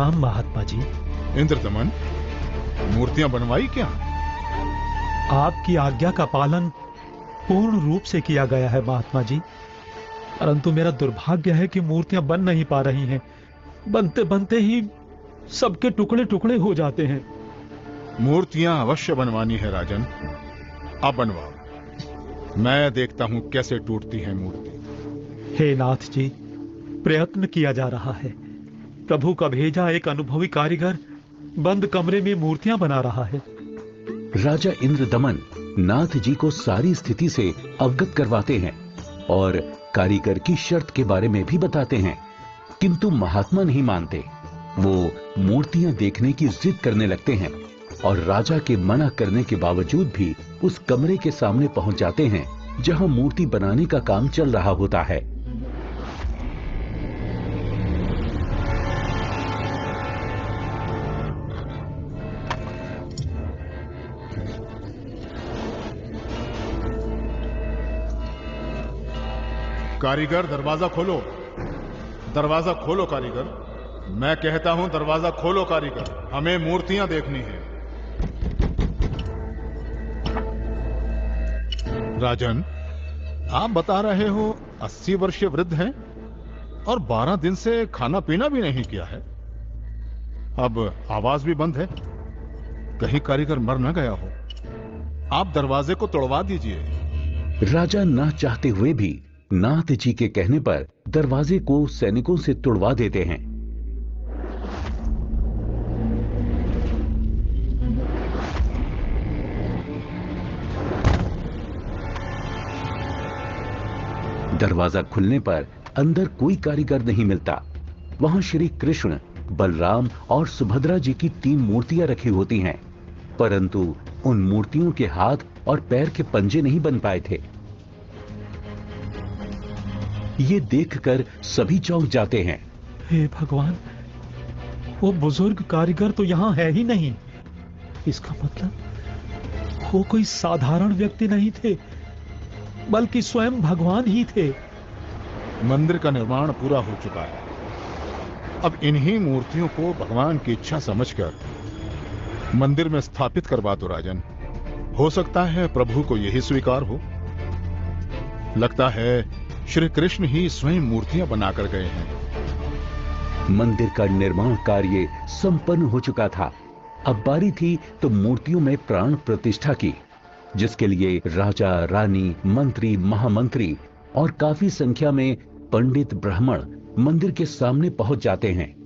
हाँ महात्मा जी। इंद्रदमन, मूर्तियां बनवाई क्या? आपकी आज्ञा का पालन पूर्ण रूप से किया गया है महात्मा जी, परंतु मेरा दुर्भाग्य है कि मूर्तियां बन नहीं पा रही हैं। बनते बनते ही सबके टुकड़े टुकड़े हो जाते हैं। मूर्तियां अवश्य बनवानी है राजन, अब बनवाओ। मैं देखता हूं कैसे टूटती है मूर्ति। हे नाथ जी, प्रयत्न किया जा रहा है। प्रभु का भेजा एक अनुभवी कारीगर बंद कमरे में मूर्तियां बना रहा है। राजा इंद्रदमन नाथ जी को सारी स्थिति से अवगत करवाते हैं और कारीगर की शर्त के बारे में भी बताते हैं, किंतु महात्मा नहीं मानते। वो मूर्तियां देखने की जिद करने लगते हैं और राजा के मना करने के बावजूद भी उस कमरे के सामने पहुंच जाते हैं जहां मूर्ति बनाने का काम चल रहा होता है। कारीगर, दरवाजा खोलो, दरवाजा खोलो कारीगर। मैं कहता हूं दरवाजा खोलो कारीगर, हमें मूर्तियां देखनी है। राजन, आप बता रहे हो 80 वर्षीय वृद्ध हैं और 12 दिन से खाना पीना भी नहीं किया है। अब आवाज भी बंद है, कहीं कारीगर मर न गया हो। आप दरवाजे को तोड़वा दीजिए। राजा न चाहते हुए भी नाथ जी के कहने पर दरवाजे को सैनिकों से तुड़वा देते हैं। दरवाजा खुलने पर अंदर कोई कारीगर नहीं मिलता। वहां श्री कृष्ण, बलराम और सुभद्रा जी की 3 मूर्तियां रखी होती हैं, परंतु उन मूर्तियों के हाथ और पैर के पंजे नहीं बन पाए थे। ये देखकर सभी चौंक जाते हैं। हे भगवान, वो बुजुर्ग कारीगर तो यहाँ है ही नहीं। इसका मतलब वो कोई साधारण व्यक्ति नहीं थे, बल्कि स्वयं भगवान ही थे। मंदिर का निर्माण पूरा हो चुका है। अब इन्हीं मूर्तियों को भगवान की इच्छा समझकर मंदिर में स्थापित करवा दो राजन। हो सकता है प्रभु को यही स्वीकार हो। लगता है श्री कृष्ण ही स्वयं मूर्तियां बनाकर गए हैं। मंदिर का निर्माण कार्य संपन्न हो चुका था। अब बारी थी तो मूर्तियों में प्राण प्रतिष्ठा की, जिसके लिए राजा, रानी, मंत्री, महामंत्री और काफी संख्या में पंडित ब्राह्मण मंदिर के सामने पहुंच जाते हैं।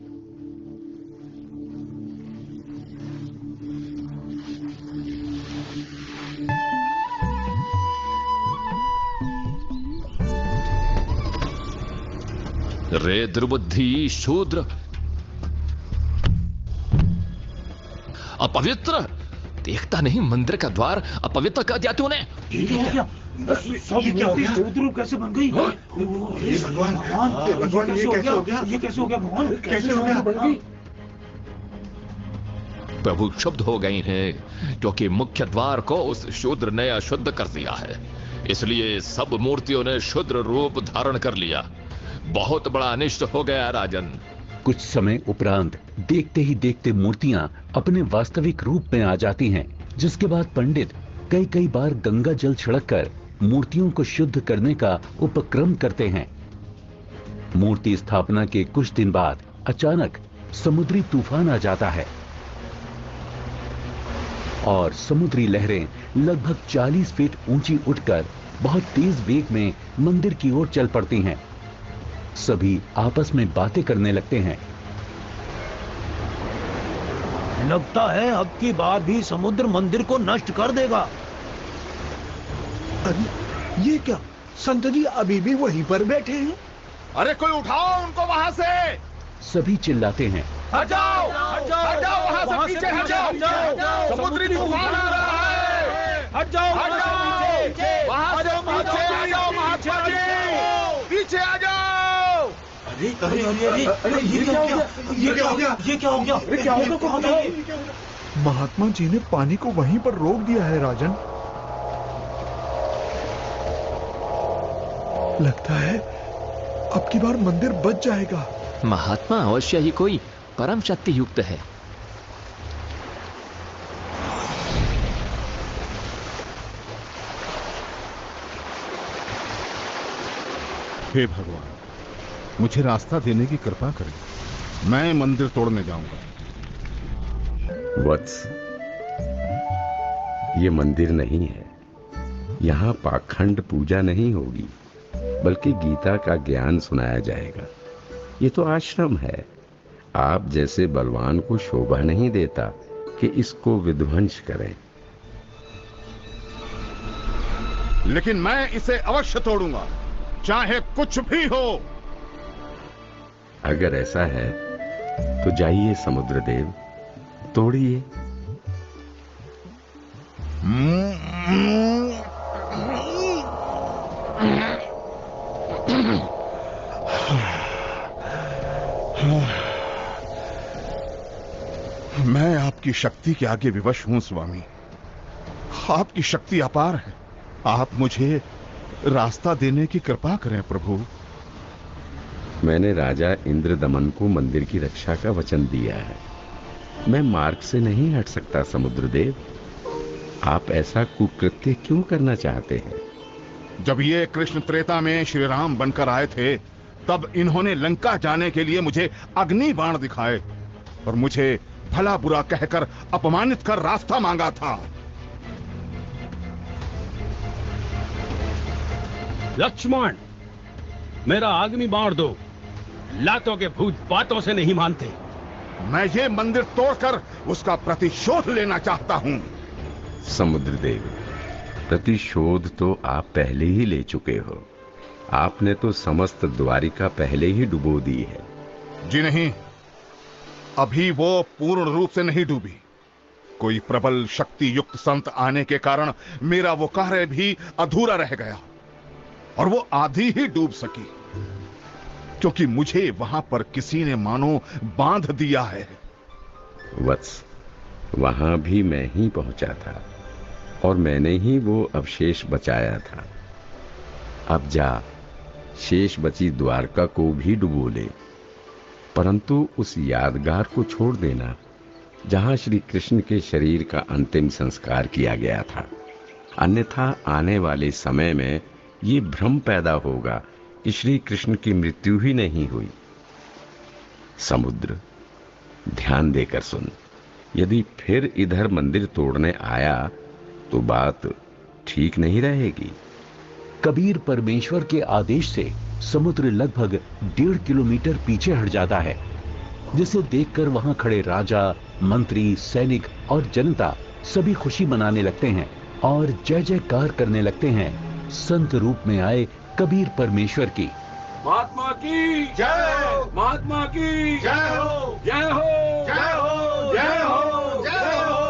रे दुर्बुद्धि शूद्र, अपवित्र! देखता नहीं मंदिर का द्वार अपवित्र कर दिया तूने। ये क्या शूद्र कैसे बन गई? भगवान, ये कैसे हो गया भगवान? कैसे हो गया? प्रभु क्षुब्ध हो गई हैं क्योंकि मुख्य द्वार को उस शूद्र ने अशुद्ध कर दिया है, इसलिए सब मूर्तियों ने शूद्र रूप धारण कर लिया। बहुत बड़ा अनिष्ट हो गया राजन। कुछ समय उपरांत देखते ही देखते मूर्तियां अपने वास्तविक रूप में आ जाती हैं, जिसके बाद पंडित कई कई बार गंगा जल छिड़ककर मूर्तियों को शुद्ध करने का उपक्रम करते हैं। मूर्ति स्थापना के कुछ दिन बाद अचानक समुद्री तूफान आ जाता है और समुद्री लहरें लगभग 40 फीट ऊंची उठकर बहुत तेज वेग में मंदिर की ओर चल पड़ती हैं। सभी आपस में बातें करने लगते हैं। लगता है अब की बार भी समुद्र मंदिर को नष्ट कर देगा। अरे ये क्या, संत जी अभी भी वहीं पर बैठे हैं? अरे कोई उठाओ उनको वहां से। सभी चिल्लाते हैं, हट जाओ, वहां से पीछे हट जाओ, समुद्री तूफान आ रहा है। हट जाओ, वहां से पीछे आ जाओ। अरे ये क्या हो गया? ये क्या हो गया? महात्मा जी ने पानी को वहीं पर रोक दिया है राजन। लगता है अब की बार मंदिर बच जाएगा। महात्मा अवश्य ही कोई परम शक्ति युक्त है। हे भगवान, मुझे रास्ता देने की कृपा करें। मैं मंदिर तोड़ने जाऊंगा। वत्स, ये मंदिर नहीं है। यहाँ पाखंड पूजा नहीं होगी, बल्कि गीता का ज्ञान सुनाया जाएगा। ये तो आश्रम है। आप जैसे बलवान को शोभा नहीं देता कि इसको विध्वंस करें। लेकिन मैं इसे अवश्य तोड़ूंगा, चाहे कुछ भी हो। अगर ऐसा है तो जाइए समुद्रदेव, तोड़िए। मैं आपकी शक्ति के आगे विवश हूं स्वामी। आपकी शक्ति अपार है। आप मुझे रास्ता देने की कृपा करें प्रभु। मैंने राजा इंद्रदमन को मंदिर की रक्षा का वचन दिया है। मैं मार्ग से नहीं हट सकता समुद्रदेव। आप ऐसा कुकृत्य क्यों करना चाहते हैं? जब ये कृष्ण त्रेता में श्री राम बनकर आए थे, तब इन्होंने लंका जाने के लिए मुझे अग्नि बाण दिखाए और मुझे भला बुरा कहकर अपमानित कर रास्ता मांगा था। लक्ष्मण, मेरा अग्नि बाण दो। लातों के भूत बातों से नहीं मानते। मैं ये मंदिर तोड़कर उसका प्रतिशोध लेना चाहता हूं। समुद्रदेव, प्रतिशोध तो आप पहले ही ले चुके हो। आपने तो समस्त द्वारिका पहले ही डुबो दी है। जी नहीं, अभी वो पूर्ण रूप से नहीं डूबी। कोई प्रबल शक्ति युक्त संत आने के कारण मेरा वो कार्य भी अधूरा रह गया और वो आधी ही डूब सकी, क्योंकि मुझे वहां पर किसी ने मानो बांध दिया है। वत्स, वहां भी मैं ही पहुंचा था और मैंने ही वो अवशेष बचाया था। अब जा, शेष बची द्वारका को भी डुबो ले, परंतु उस यादगार को छोड़ देना जहां श्री कृष्ण के शरीर का अंतिम संस्कार किया गया था। अन्यथा आने वाले समय में ये भ्रम पैदा होगा कि श्री कृष्ण की मृत्यु ही नहीं हुई। समुद्र, ध्यान देकर सुन। यदि फिर इधर मंदिर तोड़ने आया तो बात ठीक नहीं रहेगी। कबीर परमेश्वर के आदेश से समुद्र लगभग 1.5 किलोमीटर पीछे हट जाता है, जिसे देखकर वहां खड़े राजा, मंत्री, सैनिक और जनता सभी खुशी मनाने लगते हैं और जय जयकार करने लगते हैं संत रूप में आए कबीर परमेश्वर की। महात्मा की जय, महात्मा की जय हो, जय हो, जय हो, जय हो, जय हो।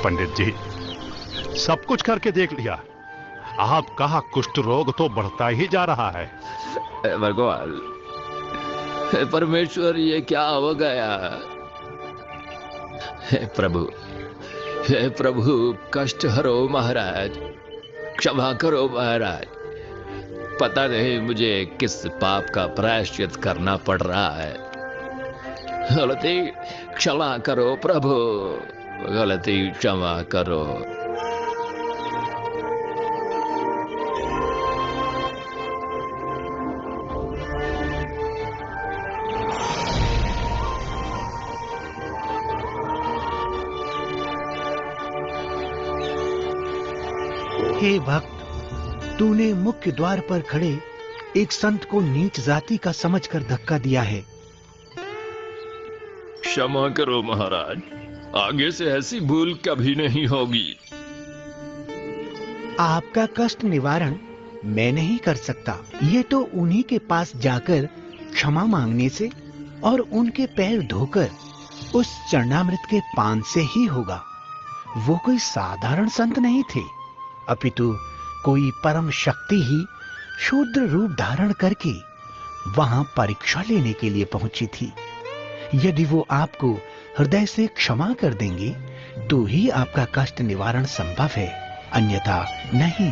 पंडित जी, सब कुछ करके देख लिया। आपका कुष्ठ रोग तो बढ़ता ही जा रहा है। भगवान, परमेश्वर, ये क्या हो गया? हे प्रभु, कष्ट हरो महाराज, क्षमा करो महाराज। पता नहीं मुझे किस पाप का प्रायश्चित करना पड़ रहा है। गलती क्षमा करो प्रभु, गलती क्षमा करो। हे भक्त, तूने मुख्य द्वार पर खड़े एक संत को नीच जाति का समझकर धक्का दिया है। क्षमा करो महाराज, आगे से ऐसी भूल कभी नहीं होगी। आपका कष्ट निवारण मैं नहीं कर सकता। ये तो उन्हीं के पास जाकर क्षमा मांगने से और उनके पैर धोकर उस चरणामृत के पान से ही होगा। वो कोई साधारण संत नहीं थे, अपितु कोई परम शक्ति ही शूद्र रूप धारण करके वहां परीक्षा लेने के लिए पहुंची थी। यदि वो आपको हृदय से क्षमा कर देंगी तो ही आपका कष्ट निवारण संभव है, अन्यथा नहीं।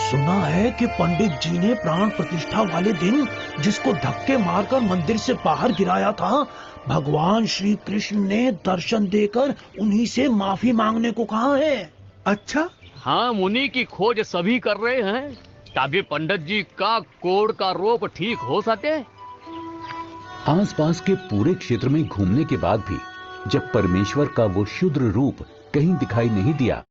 सुना है कि पंडित जी ने प्राण प्रतिष्ठा वाले दिन जिसको धक्के मारकर मंदिर से बाहर गिराया था, भगवान श्री कृष्ण ने दर्शन देकर उन्हीं से माफी मांगने को कहा है। अच्छा, हाँ, मुनि की खोज सभी कर रहे हैं ताकि पंडित जी का कोढ़ का रोग ठीक हो सके। आसपास के पूरे क्षेत्र में घूमने के बाद भी जब परमेश्वर का वो शुद्र रूप कहीं दिखाई नहीं दिया,